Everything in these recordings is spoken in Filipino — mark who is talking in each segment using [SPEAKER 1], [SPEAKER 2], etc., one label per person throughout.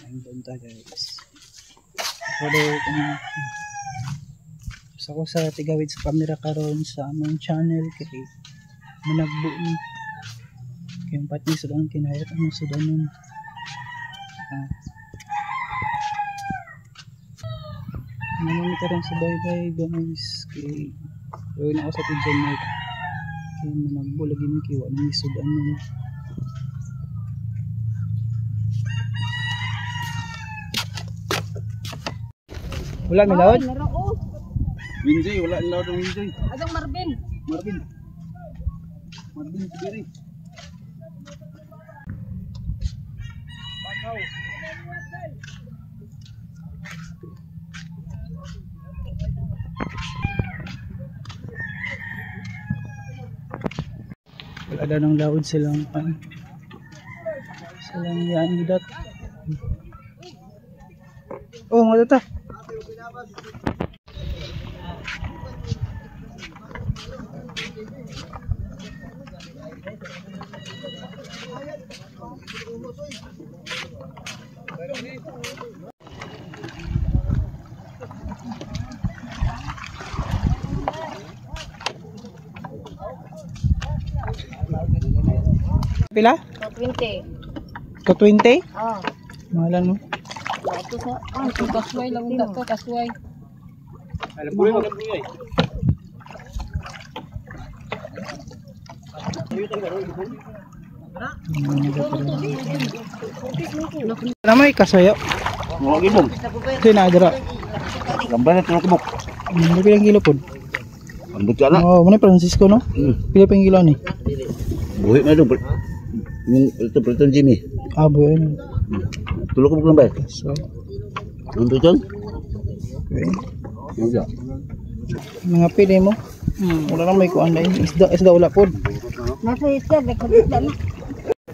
[SPEAKER 1] Ang punta guys. Pero sa ko sa tigawid sa camera karon sa among channel kay managbo ni. Kaya pati sa doon kinahirap ang sa doon. Manamit rin sa bye-bye guys. Kaya gawin ako sa pidyan mo. Kaya managbo lagi ni kiwa ng isod ano. Wala may lawad? Winjoy, wala ang lawad ng Winjoy.
[SPEAKER 2] Adong Marvin.
[SPEAKER 1] Marvin sigiri. Pakaw. Wala daw ng lawad silang silang yan gidat. Oh, nga ta. Pila?
[SPEAKER 2] 20.
[SPEAKER 1] Ka 20?
[SPEAKER 2] Ah.
[SPEAKER 1] Mahalan mo.
[SPEAKER 2] Ito sa kasway lang ito, kasway.
[SPEAKER 1] Alam po yung magandang Namay kasayo.
[SPEAKER 3] Mga gibong.
[SPEAKER 1] Tinadra.
[SPEAKER 3] Gambay na ito kibok.
[SPEAKER 1] Hindi pilang kilo po.
[SPEAKER 3] Ambot ka na.
[SPEAKER 1] Oh, muna Francisco no? Pila pang kilo ni?
[SPEAKER 3] Buhi na ito. Ito Preton Jimmy.
[SPEAKER 1] Ah, buhay.
[SPEAKER 3] Tulog ko gambay.
[SPEAKER 1] So,
[SPEAKER 3] Nandito dyan?
[SPEAKER 1] okay.
[SPEAKER 3] Nandito.
[SPEAKER 1] Mga pili mo. Wala lang may kuan dahil. Isda wala po.
[SPEAKER 2] Nasa isda, nagkabit na.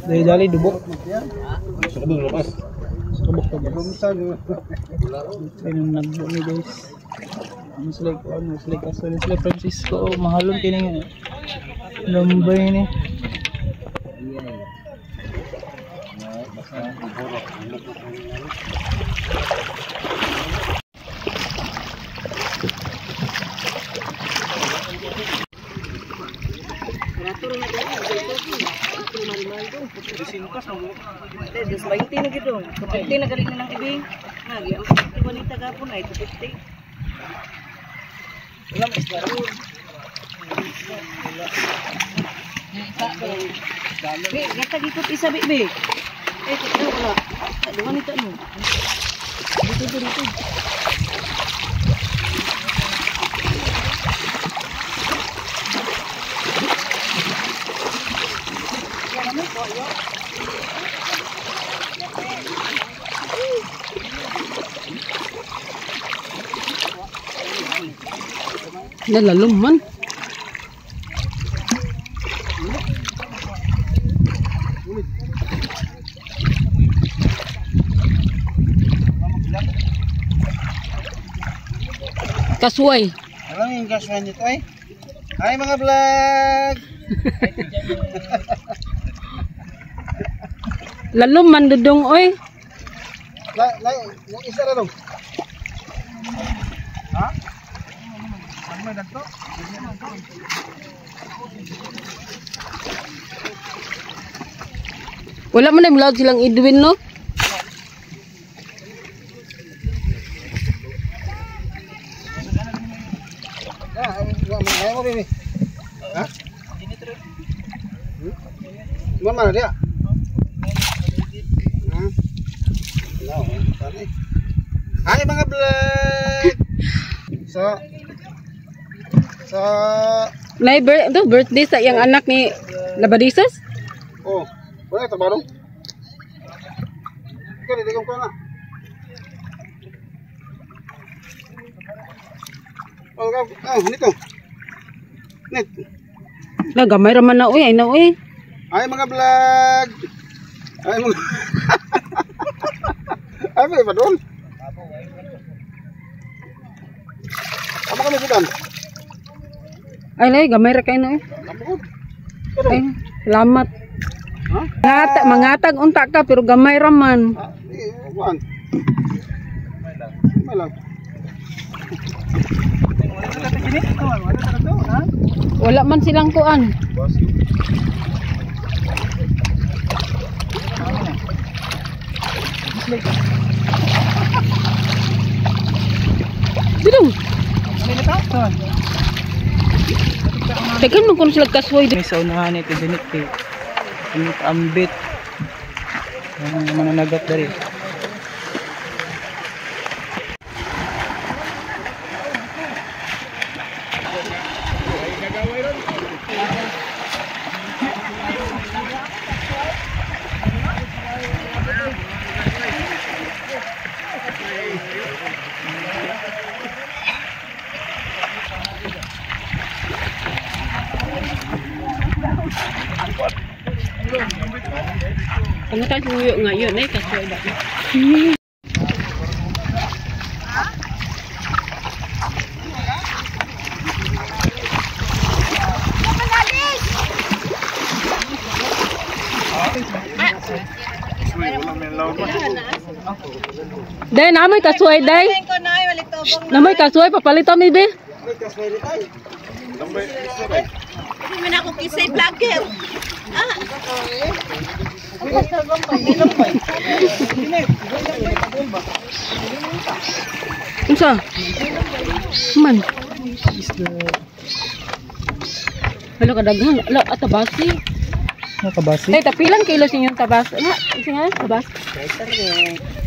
[SPEAKER 1] Dali dubok.
[SPEAKER 3] Sa kabang labas.
[SPEAKER 1] Subok ka dyan. Ayun yung nagbo ni guys. Mas like kuan, mas like aso ni Francisco. Oh, mahalon tining lambay ni.
[SPEAKER 2] Des 20 na gito. 50 na galing ng ibing. Nagi ang 50 bonita gapon ay 50.
[SPEAKER 1] Wala mas daron.
[SPEAKER 2] Be, gata dito isa be. Eh, ito wala. Duman ito no. Dito.
[SPEAKER 4] Nalalom man. Kasway.
[SPEAKER 1] Alam yung gaswan nito ay. Hi mga vlog.
[SPEAKER 4] Lalom man dudong oy.
[SPEAKER 1] Yung isa na dong. Ha? Ano may dagto?
[SPEAKER 4] Wala man ay mulad silang Edwin no.
[SPEAKER 1] Ayaw mo bimi. Ha? Mana dia? Hai mga vlog. So
[SPEAKER 4] birthday sa iyang anak ni Labadisas.
[SPEAKER 1] oh, wala ito barong. Ikaw, didigam ko na. Nito. Net.
[SPEAKER 4] Nagamay raman na uy, ay na uy.
[SPEAKER 1] Ay mga vlog. Ay mga Ay may pa doon. Apa kami sudan?
[SPEAKER 4] Ay lay gamay ra kay na uy. Ay, salamat. Mangatag unta ka pero gamay raman.
[SPEAKER 3] Kuan. May lang.
[SPEAKER 4] Wala man silang kuan. Dudong. Tekan mo kung sila kasway
[SPEAKER 1] May sa unahan ito dinit eh. Dinit ambit. Ang mananagat dari.
[SPEAKER 4] Pangutan suyo nga yun eh kasway ba. Day, namoy kasway, day. Namoy kasway, papalitan mi, be.
[SPEAKER 2] Hindi man ako kisay vlogger.
[SPEAKER 4] Unsa? Man. Hello kadaghan, la atabasi.
[SPEAKER 1] Nakabasi.
[SPEAKER 4] Tay tapilan kilo sinyong tabas. Ano? Singa tabas.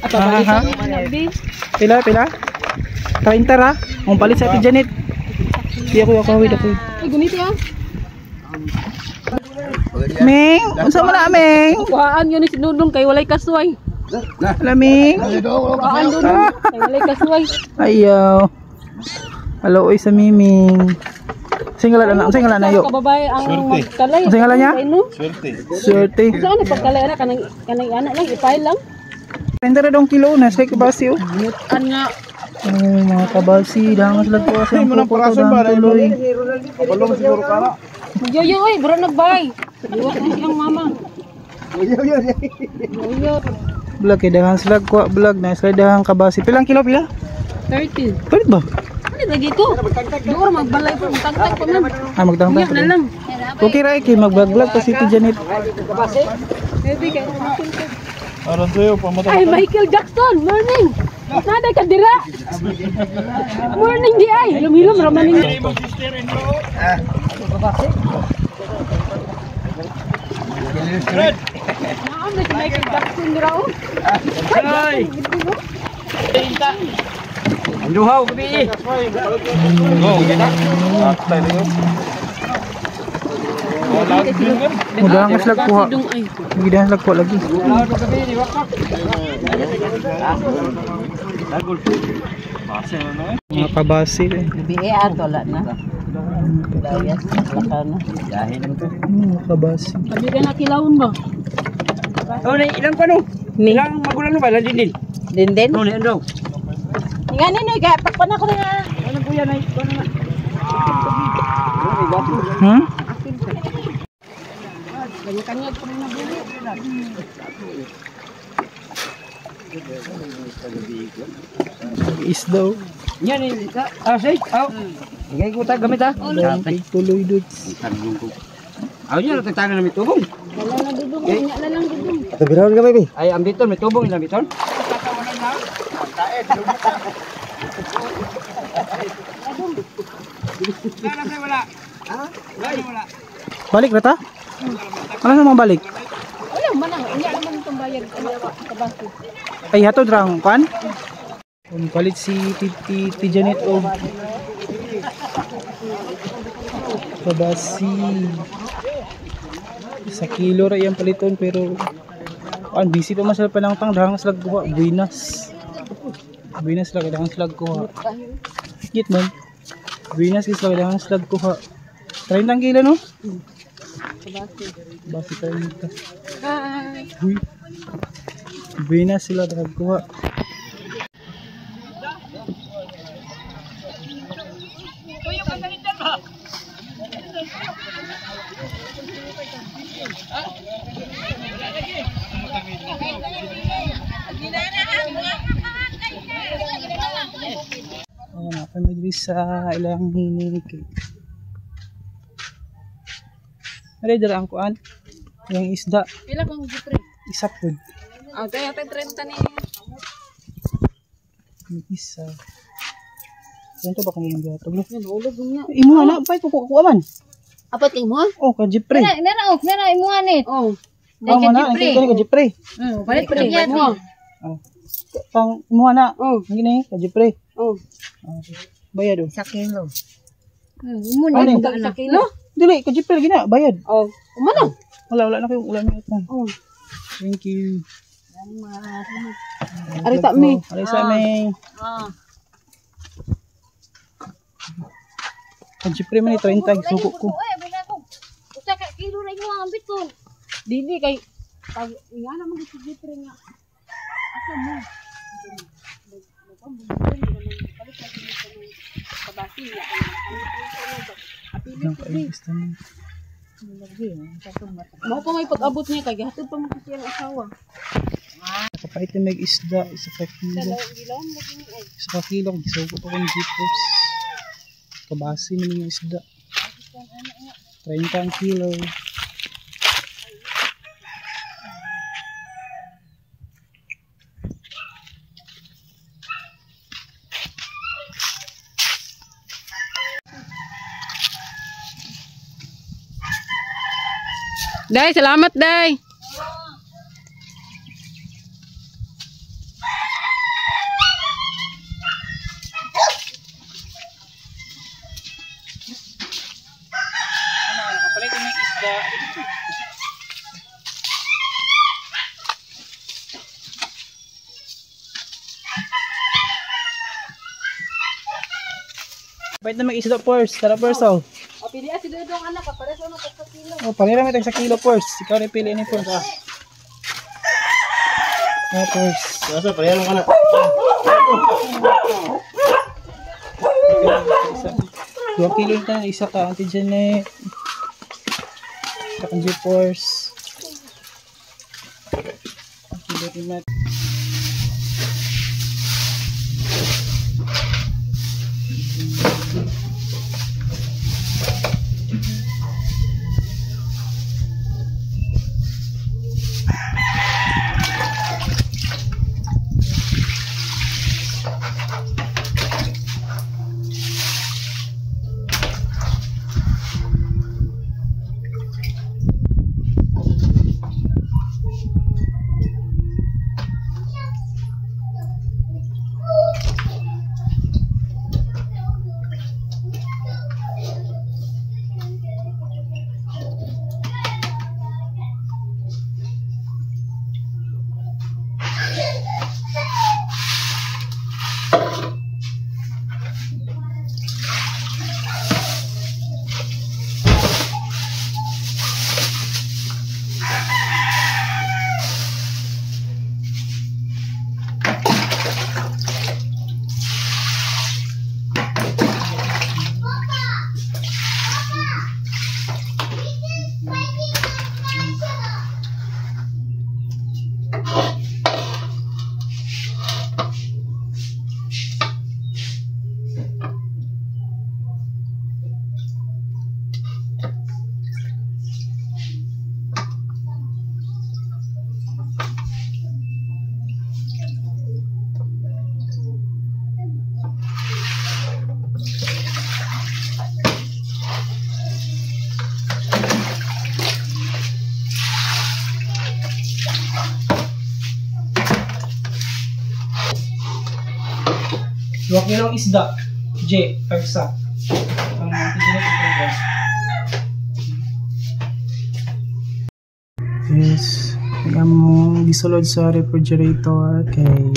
[SPEAKER 4] Apa ba
[SPEAKER 1] Aha.
[SPEAKER 4] bi?
[SPEAKER 1] Pila? 30 ra. Ang palit sa ati Janet. Di ako hawid ako.
[SPEAKER 4] Ay gunito ah.
[SPEAKER 1] Ming, unsa man na Ming?
[SPEAKER 4] Kuhaan yun ni sinudong kay walay kasway.
[SPEAKER 1] Laming.
[SPEAKER 4] Kuhaan dudong kay walay kasway.
[SPEAKER 1] Ayaw. Hello oy sa Miming. Singala na yo.
[SPEAKER 4] Kababay ang magkalay.
[SPEAKER 1] Ang singala niya?
[SPEAKER 3] Swerte.
[SPEAKER 1] Swerte.
[SPEAKER 4] Saan ni pagkalay ana kanang ana lang ipay lang.
[SPEAKER 1] 30 dong kilo na sa kabasi oh.
[SPEAKER 4] An nga
[SPEAKER 1] Oh, mga kabasi, dangas lang po sa mga parason ba tuloy.
[SPEAKER 3] Balong siguro kana.
[SPEAKER 4] yo oy, bro nagbay. Liwat na siyang mama. Yo.
[SPEAKER 1] Vlog kay dangas lag ko vlog na sa dahang kabasi. Pilang kilo pila?
[SPEAKER 4] 30.
[SPEAKER 1] Palit ba?
[SPEAKER 4] Ano lagi ko? Doon magbalay pa, magtagtag pa man.
[SPEAKER 1] Magtangtang
[SPEAKER 4] Iyak na lang.
[SPEAKER 1] Okay ra kay mag-vlog pa si Janet.
[SPEAKER 4] Baby kay
[SPEAKER 3] Aron sayo pamatay.
[SPEAKER 4] ay Michael Jackson, morning. Nada ka dira. Morning di ay. Hilom-hilom raman ni. Naam na si Michael Jackson dira oh.
[SPEAKER 3] Ay. Anduhaw gabi. Go, gina. Atay niyo.
[SPEAKER 1] Mudangas lag kuha. Mudangas lag kuha lagi. Mga kabasi.
[SPEAKER 2] Bibi ato la na. Layas lakana. Dahil ito.
[SPEAKER 1] Mga kabasi.
[SPEAKER 4] Sabi ka na kilawon ba?
[SPEAKER 5] Oh, na ilang pa no? Ilang magulang no ba? Ilang din.
[SPEAKER 2] Din.
[SPEAKER 5] No, ni ano?
[SPEAKER 2] Nga ni no ga pakpan ako na.
[SPEAKER 5] Ano po yan ay? Ano na?
[SPEAKER 1] Hmm?
[SPEAKER 4] Kanya-kanya ko na bili.
[SPEAKER 1] Isdaw.
[SPEAKER 5] Yan eh. Say. Aw. Igay ko ta gamit ha.
[SPEAKER 1] Tuloy dudes.
[SPEAKER 5] Aw niya natagtagan na may tubong.
[SPEAKER 4] Wala na dudong, nya na lang dudong.
[SPEAKER 3] Tabirawan ka baby.
[SPEAKER 5] Ay ang biton may tubong ilang biton.
[SPEAKER 1] Balik na ta? Ano sa mga balik?
[SPEAKER 4] Wala man ang nya naman itong bayad kabasi.
[SPEAKER 1] Ay hatod ra ang kan? Palit si Titi Janet o kabasi. Sa kilo ra iyang paliton pero ang busy pa man sila panangtang dahang slag kuha Buenas. Buenas lang dahang slag kuha. Git man. Buenas is lang dahang slag kuha. 30 kilo no? Basi tayo nito. Uy. Buenas sila dahang kuha. diri sa ilang hinig. Ari dira ang kuan. Yung isda,
[SPEAKER 4] Pila bang gipre?
[SPEAKER 1] isa po.
[SPEAKER 4] Ah, kaya 30 ni.
[SPEAKER 1] May isa. Ganito ba kung yung gatog?
[SPEAKER 4] Nahulog niya.
[SPEAKER 1] Imo na, pay kukuha man.
[SPEAKER 2] Apat mo?
[SPEAKER 1] Oh, ka jipre.
[SPEAKER 2] Nana, imuhan eh.
[SPEAKER 4] Oh.
[SPEAKER 1] Oh, mana, ang kaya ka jipre.
[SPEAKER 2] Balik pa niya.
[SPEAKER 4] Mo.
[SPEAKER 1] Oh. Pang imo na.
[SPEAKER 4] Oh.
[SPEAKER 1] Ang gini, ka jipre.
[SPEAKER 4] Oh.
[SPEAKER 1] Bayad oh.
[SPEAKER 2] Sa kilo.
[SPEAKER 1] Ano?
[SPEAKER 4] Sa kilo?
[SPEAKER 1] Dili, ka jipre gina, bayad.
[SPEAKER 4] Oh. Umano?
[SPEAKER 1] Wala na kayong ulam ito.
[SPEAKER 4] Oh.
[SPEAKER 1] Thank you.
[SPEAKER 4] Ari ta mi.
[SPEAKER 1] Ari sa mi.
[SPEAKER 2] Ah.
[SPEAKER 1] Ka jipre man ni 30 suko ko.
[SPEAKER 2] Bila ko. Usa ka kilo na imo ang ambit ko.
[SPEAKER 4] Dili kay pag nga naman si gipre nga. Asa mo?
[SPEAKER 1] Ang kaibista mo.
[SPEAKER 4] Mao pa may pag-abot niya kay hatod pa mo siya ng asawa.
[SPEAKER 1] Kapait na may isda, isa ka kilo. Isa ka kilo, gisuko pa kong jeepers. Kabasi mo yung isda. 30 ang kilo.
[SPEAKER 4] Day, salamat day.
[SPEAKER 1] Kapait na may isda. Kapait na may isda first. Tara first oh.
[SPEAKER 4] O pili si Dodong anak para sa mga kilo.
[SPEAKER 1] Oh, panira mo tayo sa kilo first. Ikaw rin piliin ni first. First.
[SPEAKER 3] Nasa, parehan ka na.
[SPEAKER 1] Isa. 2 kilo na, isa ka Auntie Janet. Isa kang Jeepers. Kilo rin natin. Luwag nyo lang isda. J. Pagsa. Ang Auntie Janet ito. Yes. Kaya mo gisulod sa refrigerator kay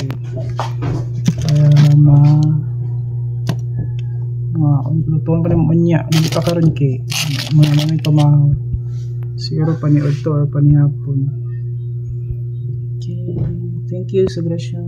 [SPEAKER 1] lutuan pa naman niya. Hindi pa karon kay mga namin pamahaw. Siguro paniod to or panihapon. Okay. Thank you sa grasya.